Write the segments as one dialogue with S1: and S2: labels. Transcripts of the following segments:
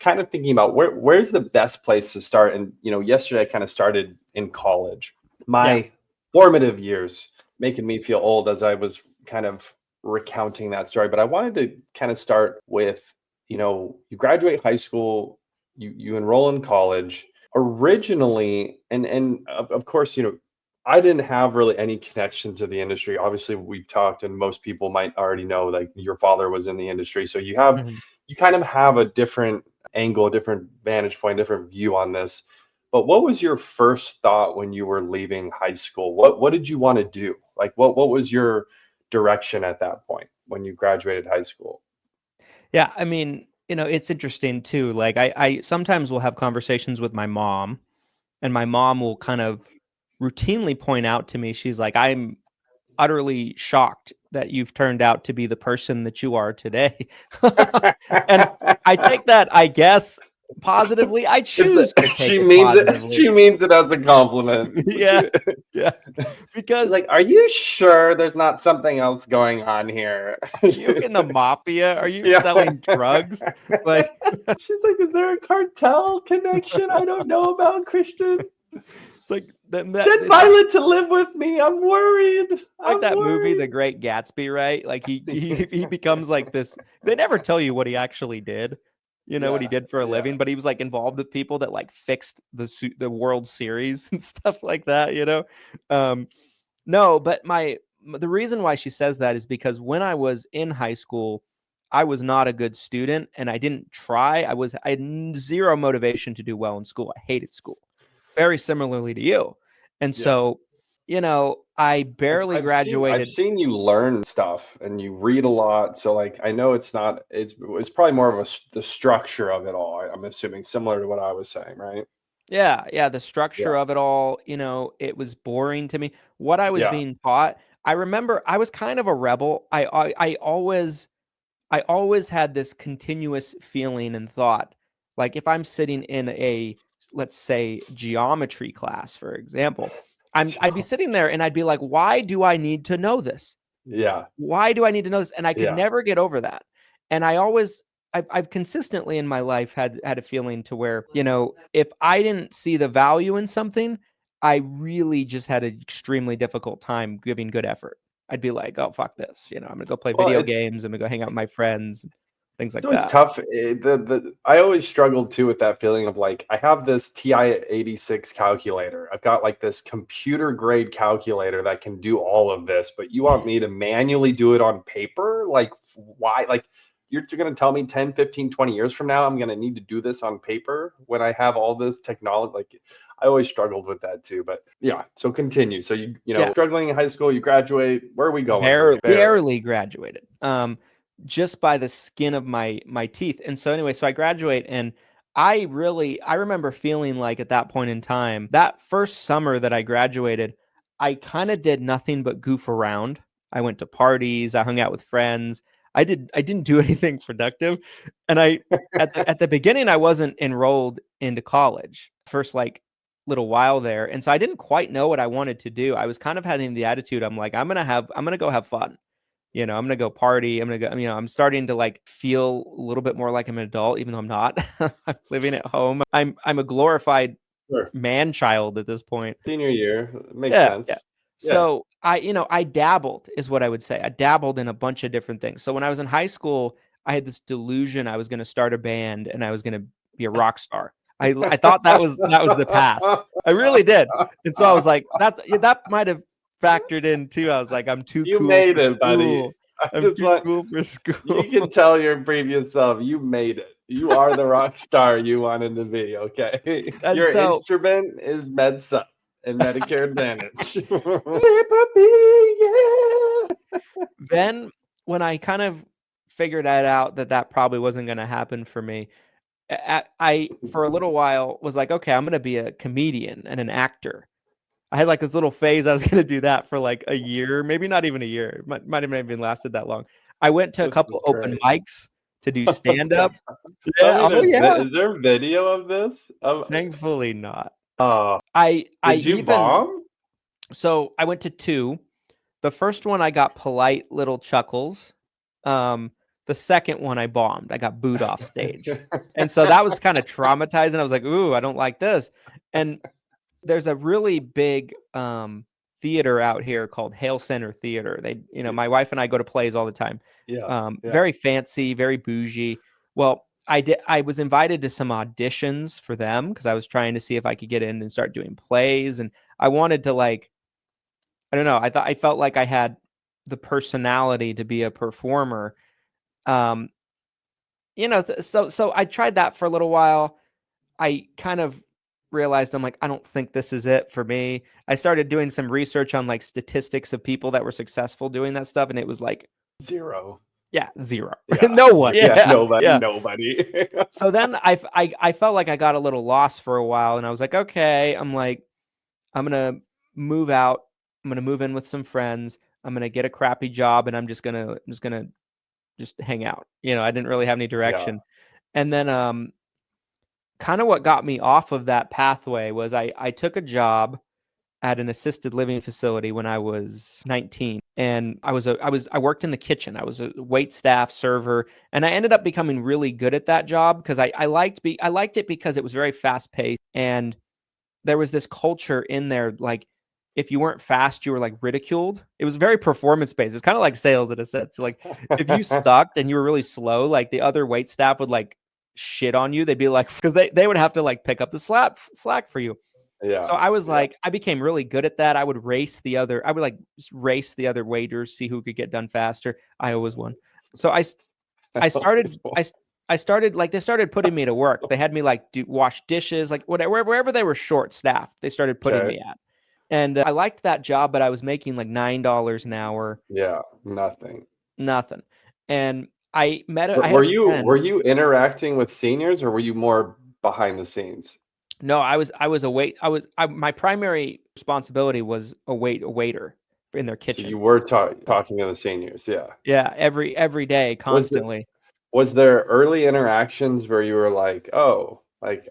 S1: kind of thinking about where's the best place to start. And yesterday I kind of started in college.
S2: Yeah.
S1: My formative years, making me feel old as I was kind of recounting that story. But I wanted to kind of start with, you graduate high school, you enroll in college. Originally, and of course, I didn't have really any connection to the industry. Obviously, we've talked, and most people might already know, like your father was in the industry, so you
S2: Mhm.
S1: kind of have a different angle, a different vantage point, different view on this. But what was your first thought when you were leaving high school? What did you want to do? Like, what was your direction at that point when you graduated high school?
S2: Yeah, I mean, it's interesting too. Like I sometimes will have conversations with my mom, and my mom will kind of routinely point out to me, she's like, I'm utterly shocked that you've turned out to be the person that you are today. And I take that, I guess, positively. I choose to take it
S1: She
S2: positively.
S1: means it as a compliment.
S2: Yeah. Yeah.
S1: She's
S2: Because
S1: like, "Are you sure there's not something else going on here?"
S2: are you in the mafia? Are you
S1: Yeah.
S2: selling drugs? Like,
S1: She's like, "Is there a cartel connection I don't know about, Christian?
S2: it's like
S1: Send
S2: it's like
S1: Violet to live with me. I'm worried.
S2: like
S1: I'm
S2: that movie,
S1: worried."
S2: The Great Gatsby, right? Like he becomes like this. They never tell you what he actually did. What he
S1: Yeah,
S2: did for a
S1: yeah.
S2: living, but he was like involved with people that like fixed the World Series and stuff like that. Um, no, but the reason why she says that is because when I was in high school, I was not a good student and I didn't try. I had zero motivation to do well in school. I hated school, very similarly to you. And
S1: Yeah.
S2: so, I barely
S1: I've
S2: graduated.
S1: seen you learn stuff and you read a lot. So like I know it's probably more of the structure of it all. I'm assuming similar to what I was saying, right?
S2: Yeah, yeah, the structure
S1: Yeah.
S2: of it all, it was boring to me. What I was
S1: Yeah.
S2: being taught, I remember I was kind of a rebel. I always had this continuous feeling and thought, like if I'm sitting in a, let's say, geometry class, for example, I'd be sitting there and I'd be like, why do I need to know this?
S1: Yeah.
S2: Why do I need to know this? And I could
S1: Yeah.
S2: never get over that. And I've consistently in my life had a feeling to where, if I didn't see the value in something, I really just had an extremely difficult time giving good effort. I'd be like, oh, fuck this. I'm going to go play
S1: Well,
S2: video games. I'm going to go hang out with my friends, things
S1: it's
S2: like
S1: always
S2: that.
S1: tough. I always struggled too with that feeling of like I have this TI-86 calculator. I've got like this computer grade calculator that can do all of this, but you want me to manually do it on paper? Like why? Like you're going to tell me 10, 15, 20 years from now I'm going to need to do this on paper when I have all this technology? Like I always struggled with that too, but yeah, so continue. So
S2: Yeah.
S1: struggling in high school, you graduate. Where are we going here?
S2: Barely graduated. Just by the skin of my teeth. And so anyway, so I graduate and I remember feeling like at that point in time, that first summer that I graduated, I kind of did nothing but goof around. I went to parties, I hung out with friends. I didn't do anything productive. And at the beginning I wasn't enrolled into college. First like little while there. And so I didn't quite know what I wanted to do. I was kind of having the attitude, I'm like, I'm gonna go have fun. I'm gonna go party. I'm gonna go, I'm starting to like feel a little bit more like I'm an adult, even though I'm not. I'm living at home. I'm a glorified
S1: Sure.
S2: man child at this point.
S1: Senior year makes
S2: Yeah, yeah.
S1: sense. Yeah.
S2: So I dabbled is what I would say. I dabbled in a bunch of different things. So when I was in high school, I had this delusion I was gonna start a band and I was gonna be a rock star. I thought that was the path. I really did. And so I was like, that might have factored in too. I was like, I'm too
S1: You
S2: cool
S1: made
S2: for
S1: it, buddy.
S2: school.
S1: I
S2: I'm
S1: just
S2: too
S1: want
S2: cool for
S1: you
S2: school.
S1: can tell your previous self you made it. You are the rock star you wanted to be, okay?
S2: And
S1: Your
S2: so
S1: instrument is Med Sup and Medicare Advantage. Liberty, yeah.
S2: then when I kind of figured that out, that probably wasn't going to happen for me, I for a little while was like, okay, I'm going to be a comedian and an actor. I had like this little phase. I was going to do that for like a year, maybe not even a year. It might have even lasted that long. I went to a
S1: This
S2: couple
S1: is
S2: open
S1: great.
S2: mics to do
S1: Oh
S2: stand
S1: God.
S2: up.
S1: Tell
S2: Yeah.
S1: me
S2: Oh yeah.
S1: is there video of this?
S2: Thankfully not.
S1: Oh,
S2: I
S1: did you
S2: even
S1: bomb?
S2: so I went to two. The first one I got polite little chuckles. Um, The second one I bombed. I got booed off stage. And so that was kind of traumatizing. I was like, ooh, I don't like this. And there's a really big theater out here called Hale Center Theater. My wife and I go to plays all the time.
S1: Yeah.
S2: Very fancy, very bougie. Well, I was invited to some auditions for them because I was trying to see if I could get in and start doing plays. And I wanted to, like, I don't know. I felt like I had the personality to be a performer. So I tried that for a little while. I kind of realized, I'm like, I don't think this is it for me. I started doing some research on like statistics of people that were successful doing that stuff, and it was like
S1: zero.
S2: Yeah, zero.
S1: Yeah.
S2: No one.
S1: Yeah, nobody.
S2: So then I felt like I got a little lost for a while, and I was like, okay, I'm gonna move out. I'm gonna move in with some friends. I'm gonna get a crappy job, and I'm just gonna hang out. I didn't really have any direction. And then kind of what got me off of that pathway was I took a job at an assisted living facility when I was 19, and I worked in the kitchen. I was a wait staff server, and I ended up becoming really good at that job because I liked it because it was very fast paced, and there was this culture in there, like, if you weren't fast, you were like ridiculed. It was very performance based. It was kind of like sales in a sense. Like, if you sucked and you were really slow, like the other wait staff would like shit on you. They'd be like, because they would have to like pick up the slack for you.
S1: Yeah.
S2: So I was like, I became really good at that. I would like just race the other waiters, see who could get done faster. I always won. So I started like, they started putting me to work. They had me like wash dishes, like wherever they were short staffed, they started putting me at. And I liked that job, but I was making like $9 an hour.
S1: Yeah, nothing.
S2: And I met
S1: were you interacting with seniors, or were you more behind the scenes?
S2: No, my primary responsibility was a waiter in their kitchen.
S1: So you were talking to the seniors, yeah.
S2: Yeah, every day, constantly.
S1: Was there early interactions where you were like, oh, like,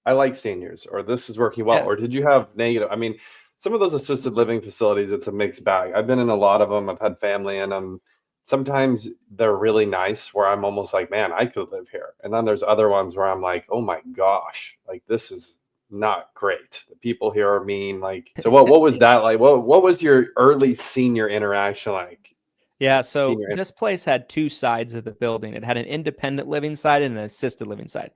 S1: I like seniors, or this is working well, or did you have negative? I mean, some of those assisted living facilities, it's a mixed bag. I've been in a lot of them. I've had family in them. Sometimes they're really nice where I'm almost like, man, I could live here. And then there's other ones where I'm like, oh my gosh, like, this is not great. The people here are mean. Like, so what was that like? What was your early senior interaction like?
S2: Yeah, so this place had two sides of the building. It had an independent living side and an assisted living side.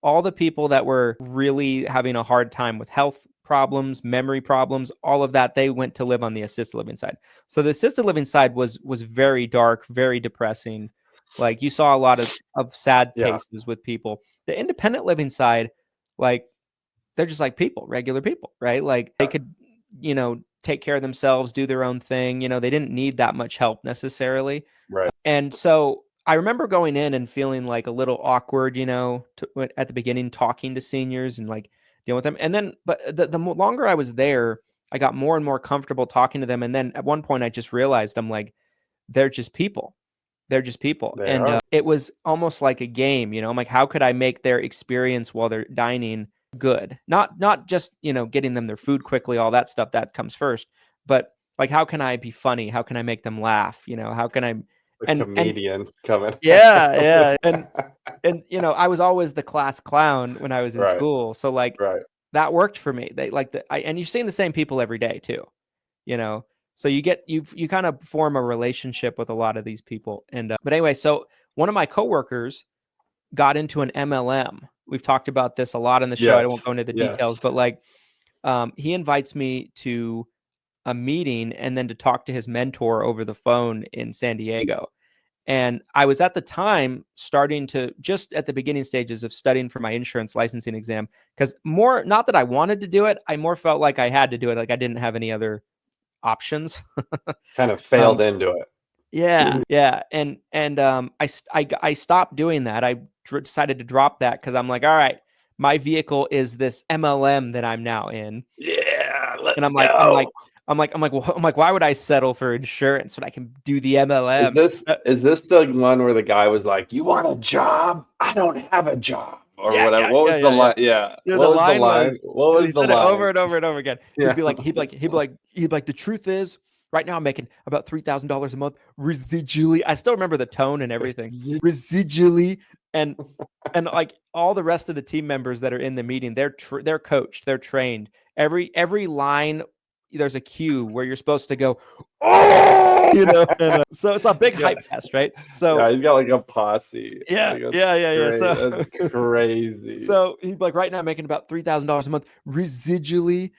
S2: All the people that were really having a hard time with health problems, memory problems, all of that, they went to live on the assisted living side. So the assisted living side was very dark, very depressing. Like, you saw a lot of sad cases with people. The independent living side, like, they're just like people, regular people, right? Like, they could, take care of themselves, do their own thing. They didn't need that much help necessarily.
S1: Right.
S2: And so I remember going in and feeling like a little awkward, at the beginning, talking to seniors and like dealing with them. And then, but the longer I was there, I got more and more comfortable talking to them. And then at one point I just realized, I'm like, they're just people. They're just people. And it was almost like a game, I'm like, how could I make their experience while they're dining good? Not just, getting them their food quickly, all that stuff that comes first, but like, how can I be funny? How can I make them laugh? How can I
S1: comedian coming?
S2: Yeah. And I was always the class clown when I was in school. So like, that worked for me. They like and you're seeing the same people every day too, so you kind of form a relationship with a lot of these people. And, but anyway, so one of my coworkers got into an MLM. We've talked about this a lot on the show. I won't go into the details, but like, he invites me to a meeting and then to talk to his mentor over the phone in San Diego. And I was at the time starting to just at the beginning stages of studying for my insurance licensing exam, because not that I wanted to do it, I more felt like I had to do it. Like, I didn't have any other options.
S1: Kind of failed into it.
S2: Yeah. And I stopped doing that. I decided to drop that because I'm like, all right, my vehicle is this MLM that I'm now in.
S1: Yeah.
S2: And I'm like, why would I settle for insurance when I can do the MLM?
S1: Is this the one where the guy was like, you want a job? I don't have a job. Or whatever. What was the line? Yeah. What was the line?
S2: What was the line? Over and over and over again. He'd be like, the truth is, right now I'm making about $3,000 a month residually. I still remember the tone and everything. Residually. And like all the rest of the team members that are in the meeting, they're coached, they're trained. Every line, there's a cue where you're supposed to go, oh, you know. And, so it's a big hype fest, right? So
S1: yeah, he's got like a posse.
S2: yeah,
S1: like,
S2: yeah. So
S1: that's crazy.
S2: So he's like, right now I'm making about $3,000 a month residually.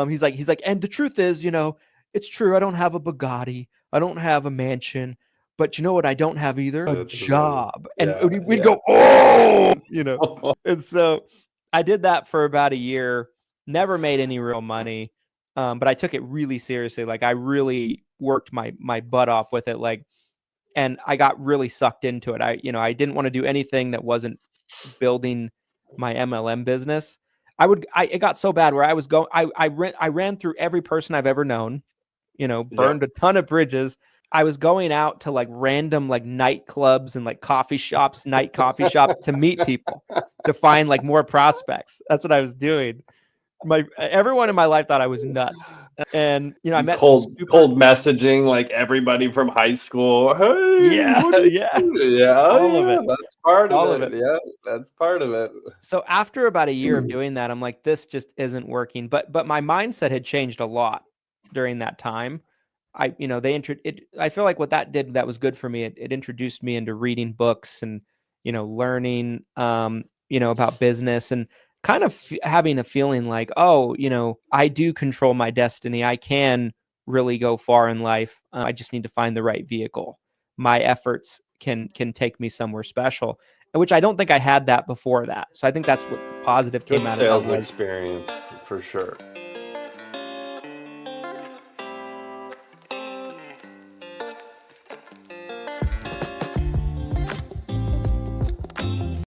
S2: He's like, and the truth is, you know, it's true. I don't have a Bugatti. I don't have a mansion. But you know what I don't have either? A job. And we'd go, oh, you know. And so I did that for about a year, never made any real money. But I took it really seriously. Like I really worked my butt off with it. Like, and I got really sucked into it. I didn't want to do anything that wasn't building my MLM business. It got so bad where I ran through every person I've ever known, burned a ton of bridges. I was going out to like random like nightclubs and like night coffee shops to meet people, to find like more prospects. That's what I was doing. Everyone in my life thought I was nuts. And I met
S1: cold messaging like everybody from high school. Hey,
S2: yeah.
S1: All of it. That's part of it. Yeah, that's part of it.
S2: So after about a year of doing that, I'm like, this just isn't working. But my mindset had changed a lot during that time. I feel like what that did that was good for me. It introduced me into reading books and learning about business and kind of having a feeling like, oh, I do control my destiny. I can really go far in life. I just need to find the right vehicle. My efforts can take me somewhere special, which I don't think I had that before that. So I think that's what the positive came out of
S1: sales experience for sure.